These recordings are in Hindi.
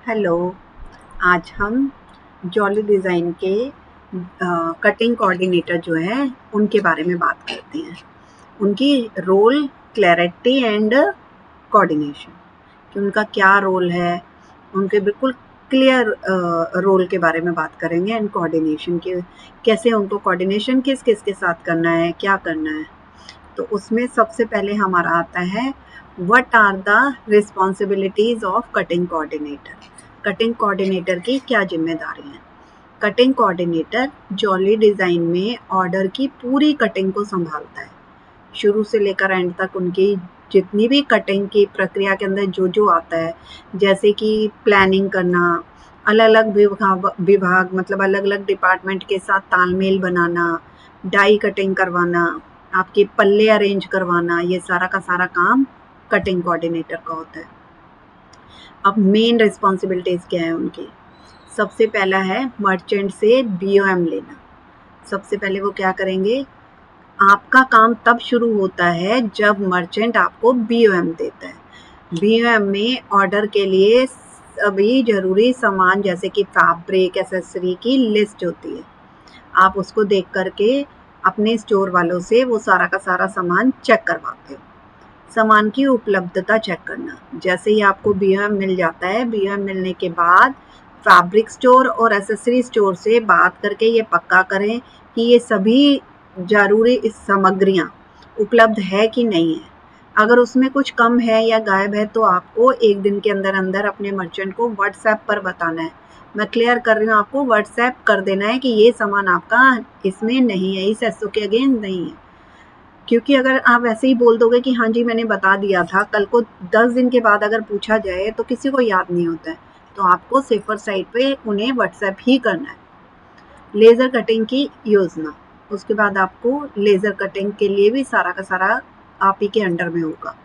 हेलो। आज हम जॉली डिज़ाइन के कटिंग कोऑर्डिनेटर जो है उनके बारे में बात करते हैं। उनकी रोल, क्लैरिटी एंड कोऑर्डिनेशन, कि उनका क्या रोल है, उनके बिल्कुल क्लियर रोल के बारे में बात करेंगे एंड कोऑर्डिनेशन के, कैसे उनको कोऑर्डिनेशन किस किस के साथ करना है, क्या करना है। तो उसमें सबसे पहले हमारा आता है what are the responsibilities of cutting coordinator. Cutting coordinator की क्या जिम्मेदारी है। कटिंग कोऑर्डिनेटर जॉली डिज़ाइन में ऑर्डर की पूरी कटिंग को संभालता है, शुरू से लेकर एंड तक। उनकी जितनी भी कटिंग की प्रक्रिया के अंदर जो जो आता है, जैसे कि प्लानिंग करना, अलग अलग विभाग मतलब अलग अलग डिपार्टमेंट के साथ तालमेल बनाना, डाई कटिंग करवाना, आपके पल्ले अरेंज करवाना, ये सारा का सारा काम कटिंग कोऑर्डिनेटर का होता है। अब मेन रिस्पॉन्सिबिलिटीज़ क्या है उनकी। सबसे पहला है मर्चेंट से बीओएम लेना। सबसे पहले वो क्या करेंगे, आपका काम तब शुरू होता है जब मर्चेंट आपको बीओएम देता है। बीओएम में ऑर्डर के लिए सभी जरूरी सामान जैसे कि फैब्रिक, एक्सेसरी की लिस्ट होती है। आप उसको देख करके अपने स्टोर वालों से वो सारा का सारा सामान चेक करवाते हो। सामान की उपलब्धता चेक करना, जैसे ही आपको बीओएम मिल जाता है, बीओएम मिलने के बाद फैब्रिक स्टोर और एक्सेसरी स्टोर से बात करके ये पक्का करें कि ये सभी जरूरी सामग्रियां उपलब्ध है कि नहीं है। अगर उसमें कुछ कम है या गायब है तो आपको एक दिन के अंदर अंदर अपने मर्चेंट को व्हाट्सएप पर बताना है। मैं क्लियर कर रही हूँ, आपको व्हाट्सएप कर देना है कि ये सामान आपका इसमें नहीं है, इस एसओ के अगेंस्ट नहीं है। क्योंकि अगर आप ऐसे ही बोल दोगे कि हाँ जी मैंने बता दिया था, कल को 10 दिन के बाद अगर पूछा जाए तो किसी को याद नहीं होता है। तो आपको सेफर साइड पे उन्हें व्हाट्सएप ही करना है। लेज़र कटिंग की योजना, उसके बाद आपको लेज़र कटिंग के लिए भी सारा का सारा आप ही के अंडर में होगा।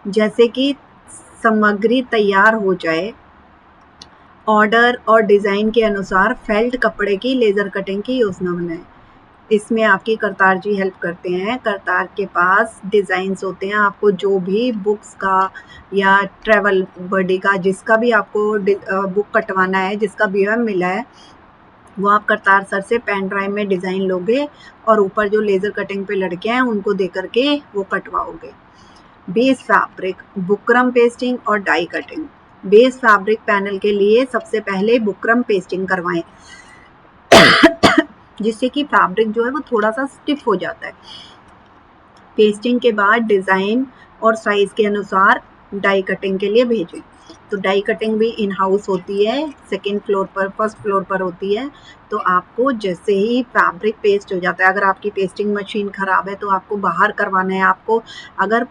जैसे कि सामग्री तैयार हो जाए, ऑर्डर और डिज़ाइन के अनुसार फेल्ट कपड़े की लेज़र कटिंग की योजना बनाएं। इसमें आपकी करतार जी हेल्प करते हैं। करतार के पास डिज़ाइंस होते हैं, आपको जो भी बुक्स का या ट्रैवल बडी का जिसका भी आपको बुक कटवाना है, जिसका बीओएम मिला है, वो आप करतार सर से पेन ड्राइव में डिज़ाइन लोगे और ऊपर जो लेज़र कटिंग पे लड़के हैं उनको दे करके वो कटवाओगे। बेस फैब्रिक, बुकरम पेस्टिंग और die cutting. Base fabric panel के लिए सबसे पहले बुकरम पेस्टिंग करवाएं जिससे कि फैब्रिक जो है वो थोड़ा सा स्टिफ हो जाता है। पेस्टिंग के बाद डिज़ाइन और साइज के अनुसार डाई कटिंग के लिए भेजें। तो डाई कटिंग भी इन हाउस होती है, सेकेंड फ्लोर पर, फर्स्ट फ्लोर पर होती है। तो आपको जैसे ही फैब्रिक पेस्ट हो जाता है, अगर आपकी पेस्टिंग मशीन ख़राब है तो आपको बाहर करवाना है। आपको अगर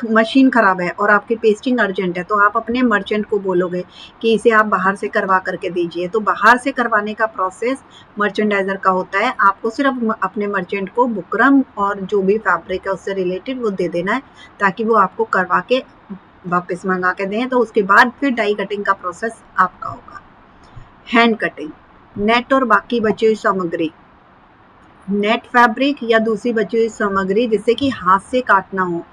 मशीन ख़राब है और आपकी पेस्टिंग अर्जेंट है तो आप अपने मर्चेंट को बोलोगे कि इसे आप बाहर से करवा करके दीजिए। तो बाहर से करवाने का प्रोसेस मर्चेंडाइजर का होता है। आपको सिर्फ अपने मर्चेंट को बुकरम और जो भी फैब्रिक है उससे रिलेटेड वो दे देना है, ताकि वो आपको करवा के वापस मंगा के दें। तो उसके बाद फिर डाई कटिंग का प्रोसेस आपका होगा। हैंड कटिंग, नेट और बाकी बची हुई सामग्री, नेट फैब्रिक या दूसरी बची हुई सामग्री जिससे कि हाथ से काटना हो,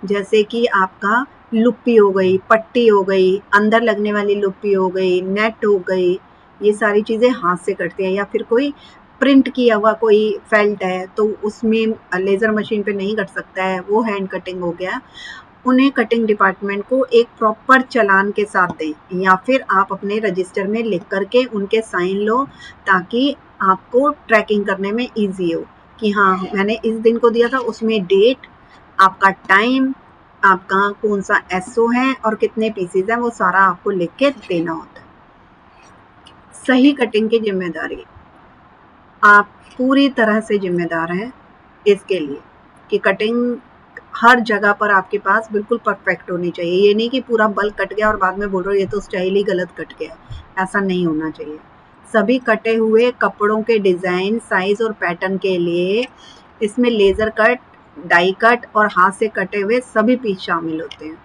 जैसे कि आपका लुप्पी हो गई, पट्टी हो गई, अंदर लगने वाली लुप्पी हो गई, नेट हो गई, ये सारी चीज़ें हाथ से कटती हैं। या फिर कोई प्रिंट किया हुआ कोई फेल्ट है तो उसमें लेज़र मशीन पे नहीं कट सकता है, वो हैंड कटिंग हो गया। उन्हें कटिंग डिपार्टमेंट को एक प्रॉपर चालान के साथ दें या फिर आप अपने रजिस्टर में लिख करके उनके साइन लो, ताकि आपको ट्रैकिंग करने में इजी हो कि हाँ मैंने इस दिन को दिया था, उसमें डेट, आपका टाइम, आपका कौन सा एसओ है और कितने पीसेज हैं, वो सारा आपको लिख के देना होता है। सही कटिंग की जिम्मेदारी, आप पूरी तरह से जिम्मेदार हैं इसके लिए कि कटिंग हर जगह पर आपके पास बिल्कुल परफेक्ट होनी चाहिए। ये नहीं कि पूरा बल्क कट गया और बाद में बोल रहे हो ये तो स्टाइल ही गलत कट गया, ऐसा नहीं होना चाहिए। सभी कटे हुए कपड़ों के डिज़ाइन, साइज और पैटर्न के लिए इसमें लेज़र कट, डाई कट और हाथ से कटे हुए सभी पीस शामिल होते हैं।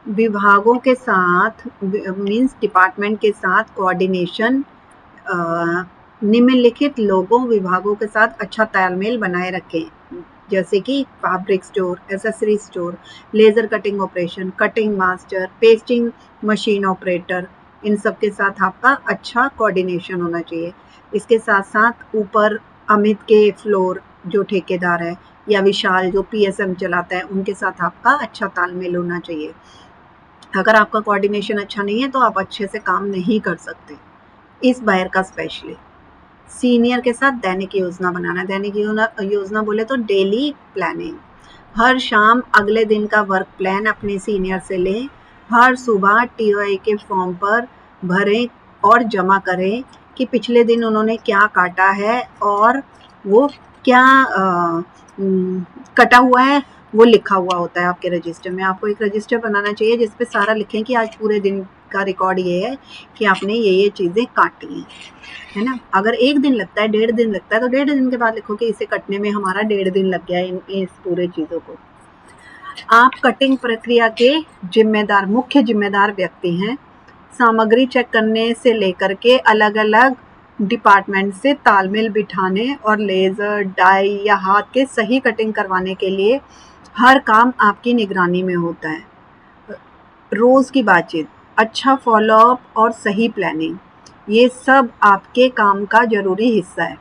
विभागों के साथ मीन्स डिपार्टमेंट के साथ कोऑर्डिनेशन, निम्नलिखित लोगों विभागों के साथ अच्छा तालमेल बनाए रखें, जैसे कि fabric store, accessory store, laser cutting operation, cutting master, pasting machine operator, इन सब के साथ आपका अच्छा कोऑर्डिनेशन होना चाहिए। इसके साथ साथ ऊपर अमित के फ्लोर जो ठेकेदार है या विशाल जो पीएसएम चलाता है, उनके साथ आपका अच्छा तालमेल होना चाहिए। अगर आपका कोऑर्डिनेशन अच्छा नहीं है तो आप अच्छे से काम नहीं कर सकते, इस बायर का स्पेशली। सीनियर के साथ दैनिक योजना बनाना। दैनिक योजना बोले तो डेली प्लानिंग। हर शाम अगले दिन का वर्क प्लान अपने सीनियर से लें। हर सुबह टीओआई के फॉर्म पर भरें और जमा करें कि पिछले दिन उन्होंने क्या काटा है और वो क्या कटा हुआ है, वो लिखा हुआ होता है आपके रजिस्टर में। आपको एक रजिस्टर बनाना चाहिए जिस पे सारा लिखें कि आज पूरे दिन का रिकॉर्ड ये है कि आपने ये चीज़ें काटी हैं, है ना। अगर 1 दिन लगता है, 1.5 दिन लगता है, तो 1.5 दिन के बाद लिखो कि इसे कटने में हमारा 1.5 दिन लग गया इस पूरे चीज़ों को। आप कटिंग प्रक्रिया के मुख्य जिम्मेदार व्यक्ति हैं। सामग्री चेक करने से लेकर के अलग अलग डिपार्टमेंट से तालमेल बिठाने और लेज़र, डाई या हाथ के सही कटिंग करवाने के लिए हर काम आपकी निगरानी में होता है। रोज़ की बातचीत, अच्छा फॉलोअप और सही प्लानिंग, ये सब आपके काम का ज़रूरी हिस्सा है।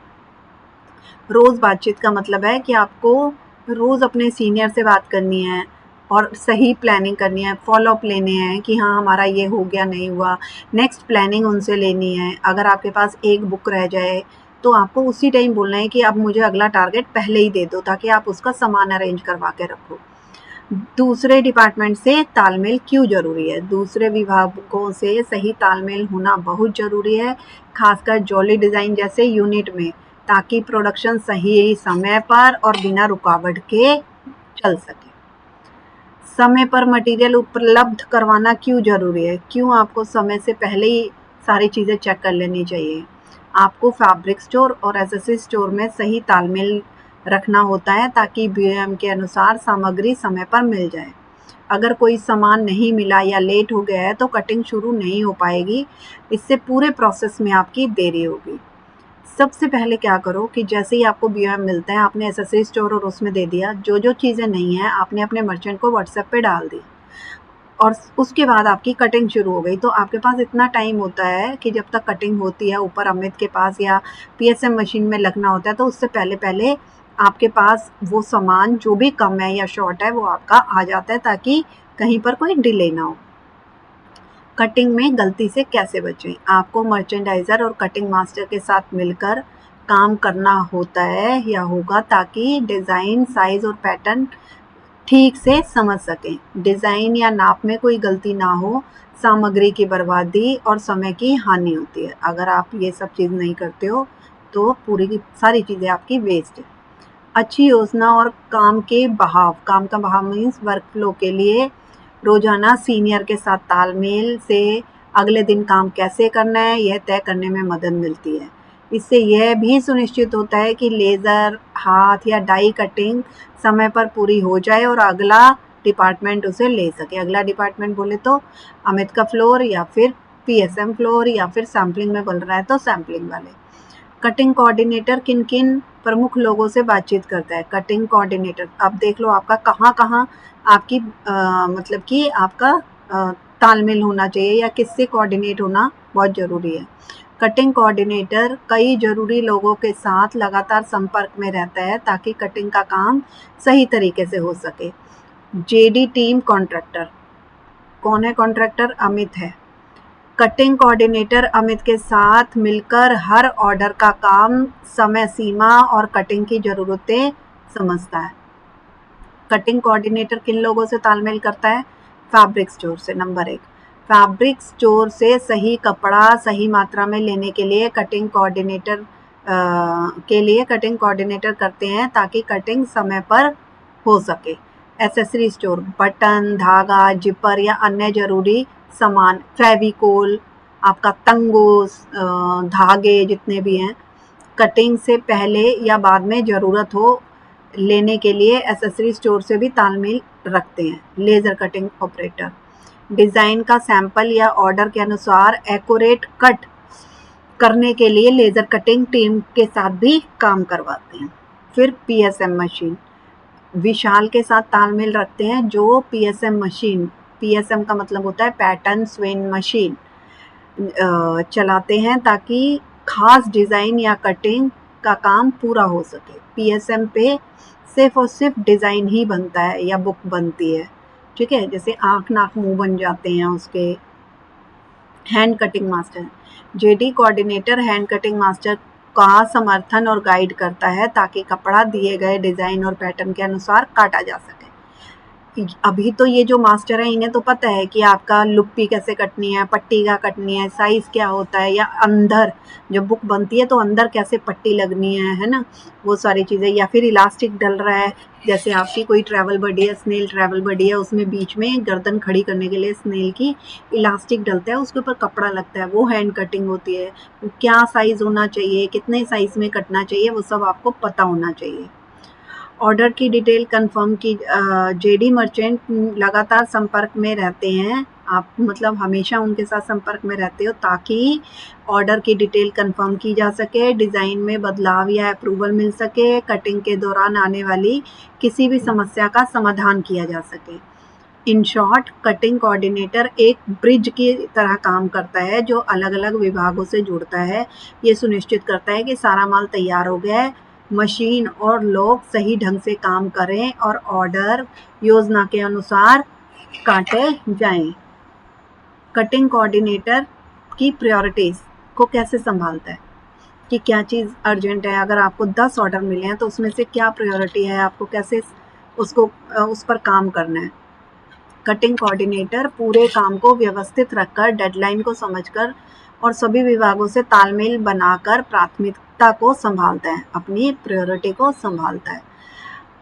रोज़ बातचीत का मतलब है कि आपको रोज़ अपने सीनियर से बात करनी है और सही प्लानिंग करनी है, फॉलोअप लेने हैं कि हाँ हमारा ये हो गया, नहीं हुआ, नेक्स्ट प्लानिंग उनसे लेनी है। अगर आपके पास एक बुक रह जाए तो आपको उसी टाइम बोलना है कि अब मुझे अगला टारगेट पहले ही दे दो, ताकि आप उसका सामान अरेंज करवा के रखो। दूसरे डिपार्टमेंट से तालमेल क्यों ज़रूरी है? दूसरे विभागों से सही तालमेल होना बहुत ज़रूरी है, खासकर जॉली डिज़ाइन जैसे यूनिट में, ताकि प्रोडक्शन सही समय पर और बिना रुकावट के चल सके। समय पर मटेरियल उपलब्ध करवाना क्यों ज़रूरी है? क्यों आपको समय से पहले ही सारी चीज़ें चेक कर लेनी चाहिए? आपको फैब्रिक स्टोर और एसेसरी स्टोर में सही तालमेल रखना होता है ताकि बीओएम के अनुसार सामग्री समय पर मिल जाए। अगर कोई सामान नहीं मिला या लेट हो गया है तो कटिंग शुरू नहीं हो पाएगी, इससे पूरे प्रोसेस में आपकी देरी होगी। सबसे पहले क्या करो कि जैसे ही आपको बीओएम मिलता है, आपने एसेसरी स्टोर और उसमें दे दिया, जो चीज़ें नहीं हैं आपने अपने मर्चेंट को व्हाट्सएप पे डाल दी और उसके बाद आपकी कटिंग शुरू हो गई। तो आपके पास इतना टाइम होता है कि जब तक कटिंग होती है ऊपर अमित के पास या पीएसएम मशीन में लगना होता है, तो उससे पहले पहले आपके पास वो सामान जो भी कम है या शॉर्ट है वो आपका आ जाता है, ताकि कहीं पर कोई डिले ना हो। कटिंग में गलती से कैसे बचें? आपको मर्चेंडाइज़र और कटिंग मास्टर के साथ मिलकर काम करना होता है या होगा, ताकि डिज़ाइन, साइज़ और पैटर्न ठीक से समझ सकें। डिज़ाइन या नाप में कोई गलती ना हो, सामग्री की बर्बादी और समय की हानि होती है। अगर आप ये सब चीज़ नहीं करते हो तो पूरी की सारी चीज़ें आपकी वेस्ट है। अच्छी योजना और काम का बहाव मीन्स वर्क फ्लो के लिए रोज़ाना सीनियर के साथ तालमेल से अगले दिन काम कैसे करना है यह तय करने में मदद मिलती है। इससे यह भी सुनिश्चित होता है कि लेज़र, हाथ या डाई कटिंग समय पर पूरी हो जाए और अगला डिपार्टमेंट उसे ले सके। अगला डिपार्टमेंट बोले तो अमित का फ्लोर या फिर पीएसएम फ्लोर या फिर सैम्पलिंग में बन रहा है तो सैम्पलिंग वाले। कटिंग कोऑर्डिनेटर किन किन प्रमुख लोगों से बातचीत करता है? कटिंग कोऑर्डिनेटर, अब देख लो आपका कहाँ कहाँ आपकी मतलब कि आपका तालमेल होना चाहिए या किससे कोऑर्डिनेट होना बहुत ज़रूरी है। कटिंग कोऑर्डिनेटर कई ज़रूरी लोगों के साथ लगातार संपर्क में रहता है ताकि कटिंग का काम सही तरीके से हो सके। जेडी टीम कॉन्ट्रैक्टर, कौन है कॉन्ट्रैक्टर? अमित है। कटिंग कोऑर्डिनेटर अमित के साथ मिलकर हर ऑर्डर का काम, समय सीमा और कटिंग की ज़रूरतें समझता है। कटिंग कोऑर्डिनेटर किन लोगों से तालमेल करता है? फैब्रिक स्टोर से। नंबर 1, फैब्रिक स्टोर से सही कपड़ा सही मात्रा में लेने के लिए कटिंग कोऑर्डिनेटर करते हैं ताकि कटिंग समय पर हो सके। एसेसरी स्टोर, बटन, धागा, जिपर या अन्य ज़रूरी सामान, फेविकोल, आपका तंगोस, धागे जितने भी हैं, कटिंग से पहले या बाद में ज़रूरत हो लेने के लिए एसेसरी स्टोर से भी तालमेल रखते हैं। लेज़र कटिंग ऑपरेटर, डिज़ाइन का सैंपल या ऑर्डर के अनुसार एक्यूरेट कट करने के लिए लेज़र कटिंग टीम के साथ भी काम करवाते हैं। फिर पीएसएम मशीन, विशाल के साथ तालमेल रखते हैं जो पीएसएम मशीन, पीएसएम का मतलब होता है पैटर्न स्विंग मशीन, चलाते हैं ताकि खास डिज़ाइन या कटिंग का काम पूरा हो सके। पीएसएम पे सिर्फ और सिर्फ डिज़ाइन ही बनता है या बुक बनती है, ठीक है। जैसे आँख नाक मुंह बन जाते हैं उसके। Hand cutting master, JD coordinator hand cutting master का समर्थन और गाइड करता है ताकि कपड़ा दिए गए डिज़ाइन और पैटर्न के अनुसार काटा जा सके। अभी तो ये जो मास्टर है इन्हें तो पता है कि आपका लुप्पी कैसे कटनी है, पट्टी क्या कटनी है, साइज़ क्या होता है, या अंदर जब बुक बनती है तो अंदर कैसे पट्टी लगनी है ना, वो सारी चीज़ें। या फिर इलास्टिक डल रहा है, जैसे आपकी कोई ट्रैवल बडी है, स्नेल ट्रैवल बडी है, उसमें बीच में गर्दन खड़ी करने के लिए स्नेल की इलास्टिक डलता है, उसके ऊपर कपड़ा लगता है, वो हैंड कटिंग होती है। क्या साइज़ होना चाहिए, कितने साइज़ में कटना चाहिए, वो सब आपको पता होना चाहिए। ऑर्डर की डिटेल कंफर्म की, जेडी मर्चेंट लगातार संपर्क में रहते हैं, आप मतलब हमेशा उनके साथ संपर्क में रहते हो ताकि ऑर्डर की डिटेल कंफर्म की जा सके, डिज़ाइन में बदलाव या अप्रूवल मिल सके, कटिंग के दौरान आने वाली किसी भी समस्या का समाधान किया जा सके। इन शॉर्ट, कटिंग कोऑर्डिनेटर एक ब्रिज की तरह काम करता है जो अलग अलग विभागों से जुड़ता है। ये सुनिश्चित करता है कि सारा माल तैयार हो गया है, मशीन और लोग सही ढंग से काम करें और ऑर्डर योजना के अनुसार काटे जाएं। कटिंग कोऑर्डिनेटर की प्रायोरिटीज़ को कैसे संभालता है कि क्या चीज़ अर्जेंट है। अगर आपको 10 ऑर्डर मिले हैं तो उसमें से क्या प्रायोरिटी है, आपको कैसे उसको उस पर काम करना है। कटिंग कोऑर्डिनेटर पूरे काम को व्यवस्थित रखकर, डेडलाइन को समझकर और सभी विभागों से तालमेल बनाकर प्राथमिकता को संभालता है, अपनी प्रायोरिटी को संभालता है।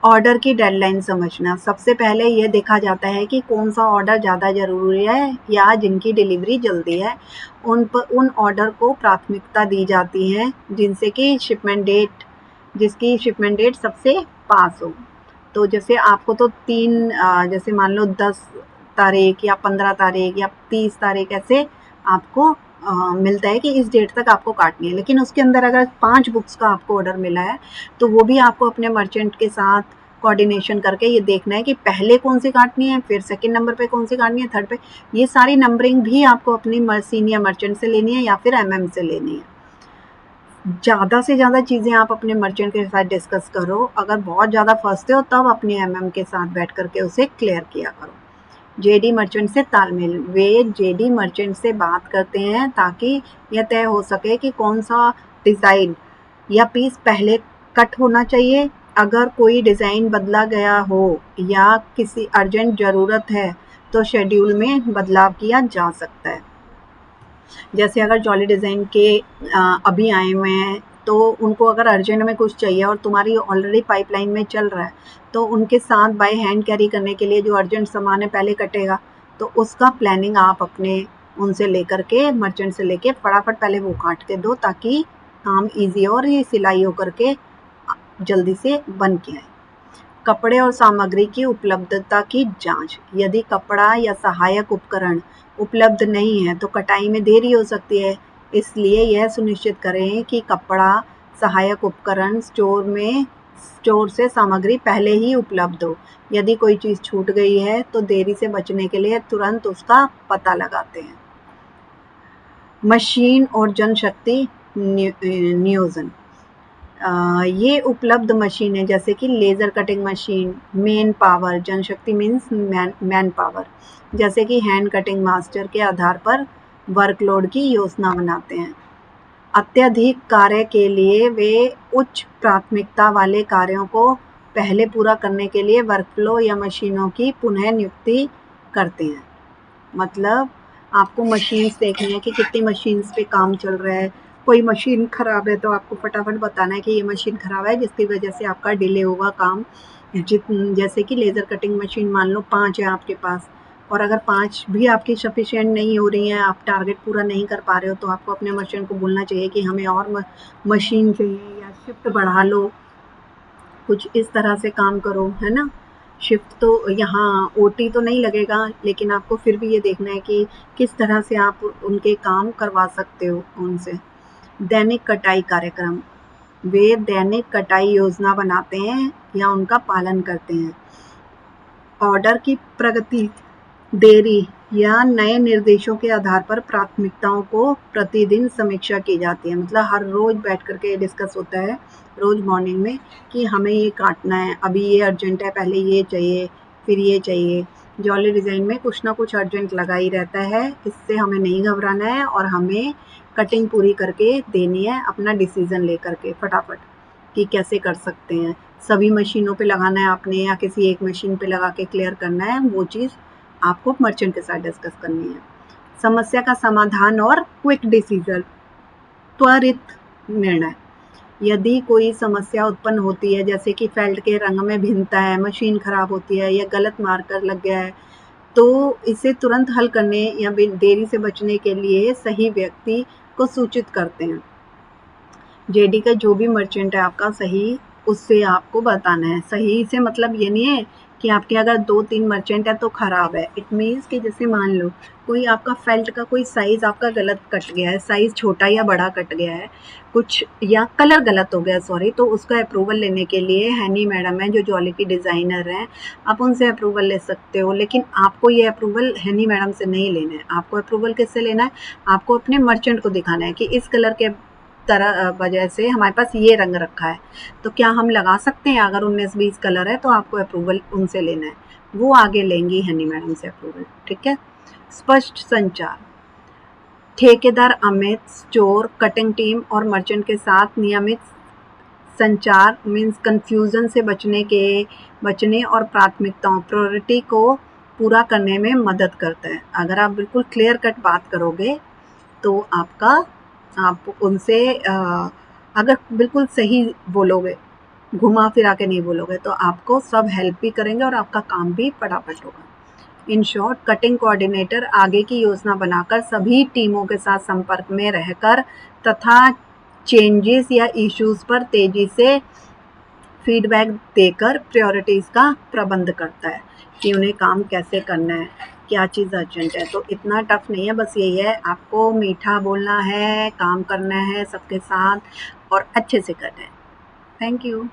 ऑर्डर की डेडलाइन समझना, सबसे पहले यह देखा जाता है कि कौन सा ऑर्डर ज़्यादा ज़रूरी है या जिनकी डिलीवरी जल्दी है, उन ऑर्डर को प्राथमिकता दी जाती है जिसकी शिपमेंट डेट सबसे पास हो। तो जैसे आपको तो जैसे मान लो 10 तारीख या 15 तारीख या 30 तारीख ऐसे आपको मिलता है कि इस डेट तक आपको काटनी है, लेकिन उसके अंदर अगर 5 बुक्स का आपको ऑर्डर मिला है तो वो भी आपको अपने मर्चेंट के साथ कोऑर्डिनेशन करके ये देखना है कि पहले कौन सी काटनी है, फिर सेकंड नंबर पे कौन सी काटनी है, थर्ड पे। ये सारी नंबरिंग भी आपको अपनी सीनियर मर्चेंट से लेनी है या फिर एमएम से लेनी है। ज़्यादा से ज़्यादा चीज़ें आप अपने मर्चेंट के साथ डिस्कस करो, अगर बहुत ज़्यादा फंसते हो तब अपने एमएम के साथ बैठ करके उसे क्लियर किया करो। जेडी मर्चेंट से तालमेल, वे जेडी मर्चेंट से बात करते हैं ताकि यह तय हो सके कि कौन सा डिज़ाइन या पीस पहले कट होना चाहिए। अगर कोई डिज़ाइन बदला गया हो या किसी अर्जेंट ज़रूरत है तो शेड्यूल में बदलाव किया जा सकता है। जैसे अगर जॉली डिज़ाइन के अभी आए हुए हैं तो उनको अगर अर्जेंट में कुछ चाहिए और तुम्हारी ऑलरेडी पाइपलाइन में चल रहा है तो उनके साथ बाय हैंड कैरी करने के लिए जो अर्जेंट सामान है पहले कटेगा, तो उसका प्लानिंग आप अपने उनसे लेकर के मर्चेंट से लेके फटाफट पहले वो काट के दो ताकि काम ईजी हो और ये सिलाई होकर के जल्दी से बन के आए। कपड़े और सामग्री की उपलब्धता की जांच, यदि कपड़ा या सहायक उपकरण उपलब्ध नहीं है तो कटाई में देरी हो सकती है, इसलिए यह सुनिश्चित करें कि कपड़ा, सहायक उपकरण स्टोर से सामग्री पहले ही उपलब्ध हो। यदि कोई चीज़ छूट गई है तो देरी से बचने के लिए तुरंत उसका पता लगाते हैं। मशीन और जनशक्ति नियोजन, ये उपलब्ध मशीनें जैसे कि laser cutting machine, main power, जनशक्ति मीन्स मैन पावर, जैसे कि हैंड कटिंग मास्टर के आधार पर वर्कलोड की योजना बनाते हैं। अत्यधिक कार्य के लिए वे उच्च प्राथमिकता वाले कार्यों को पहले पूरा करने के लिए वर्कफ्लो या मशीनों की पुनः नियुक्ति करते हैं। मतलब आपको मशीन्स देखनी है कि कितनी मशीन्स पे काम चल रहा है। कोई मशीन ख़राब है तो आपको फटाफट बताना है कि ये मशीन ख़राब है जिसकी वजह से आपका डिले होगा काम। जैसे कि लेज़र कटिंग मशीन मान लो 5 है आपके पास और अगर 5 भी आपकी सफिशिएंट नहीं हो रही हैं, आप टारगेट पूरा नहीं कर पा रहे हो, तो आपको अपने मर्चेंट को बोलना चाहिए कि हमें और मशीन चाहिए या शिफ्ट बढ़ा लो, कुछ इस तरह से काम करो, है ना। शिफ्ट तो यहाँ ओटी तो नहीं लगेगा, लेकिन आपको फिर भी ये देखना है कि किस तरह से आप उनके काम करवा सकते हो उनसे। दैनिक कटाई कार्यक्रम, वे दैनिक कटाई योजना बनाते हैं या उनका पालन करते हैं। ऑर्डर की प्रगति, देरी या नए निर्देशों के आधार पर प्राथमिकताओं को प्रतिदिन समीक्षा की जाती है। मतलब हर रोज बैठ करके डिस्कस होता है रोज मॉर्निंग में कि हमें ये काटना है, अभी ये अर्जेंट है, पहले ये चाहिए, फिर ये चाहिए। जॉली डिज़ाइन में कुछ ना कुछ अर्जेंट लगा ही रहता है, इससे हमें नहीं घबराना है और हमें कटिंग पूरी करके देनी है अपना डिसीज़न लेकर के फटाफट कि कैसे कर सकते हैं। सभी मशीनों पे लगाना है आपने या किसी एक मशीन पे लगा के क्लियर करना है, वो चीज़ आपको मर्चेंट के साथ डिस्कस करनी है। समस्या का समाधान और क्विक डिसीजन, त्वरित निर्णय। यदि कोई समस्या उत्पन्न होती है, जैसे कि फेल्ट के रंग में भिन्नता है, मशीन खराब होती है या गलत मार्कर लग गया है, तो इसे तुरंत हल करने या देरी से बचने के लिए सही व्यक्ति को सूचित करते हैं। जेडी का जो भी मर्चेंट है आपका सही, उससे आपको बताना है। सही से मतलब ये नहीं है कि आपके अगर 2-3 मर्चेंट है तो खराब है। इट मीन्स कि जैसे मान लो कोई आपका फेल्ट का कोई साइज़ आपका गलत कट गया है, साइज़ छोटा या बड़ा कट गया है कुछ, या कलर गलत हो गया सॉरी, तो उसका अप्रूवल लेने के लिए हैनी मैडम है जो जॉली की डिज़ाइनर हैं, आप उनसे अप्रूवल ले सकते हो। लेकिन आपको ये अप्रूवल हैनी मैडम से नहीं लेना है। आपको अप्रूवल किससे लेना है? आपको अपने मर्चेंट को दिखाना है कि इस कलर के तरह वजह से हमारे पास ये रंग रखा है, तो क्या हम लगा सकते हैं? अगर 19-20 कलर है तो आपको अप्रूवल उनसे लेना है, वो आगे लेंगी हनी मैडम से अप्रूवल। ठीक है। स्पष्ट संचार, ठेकेदार अमित, स्टोर, कटिंग टीम और मर्चेंट के साथ नियमित संचार मीन्स कंफ्यूजन से बचने और प्राथमिकताओं प्रायोरिटी को पूरा करने में मदद करता है। अगर आप बिल्कुल क्लियर कट बात करोगे तो आप उनसे अगर बिल्कुल सही बोलोगे, घुमा फिरा के नहीं बोलोगे, तो आपको सब हेल्प भी करेंगे और आपका काम भी फटाफट होगा। इन शॉर्ट, कटिंग कोऑर्डिनेटर आगे की योजना बनाकर सभी टीमों के साथ संपर्क में रहकर तथा चेंजेस या इश्यूज पर तेजी से फीडबैक देकर प्रायोरिटीज़ का प्रबंध करता है कि उन्हें काम कैसे करना है, क्या चीज़ अर्जेंट है। तो इतना टफ नहीं है, बस यही है आपको मीठा बोलना है, काम करना है सबके साथ और अच्छे से करना है। Thank you.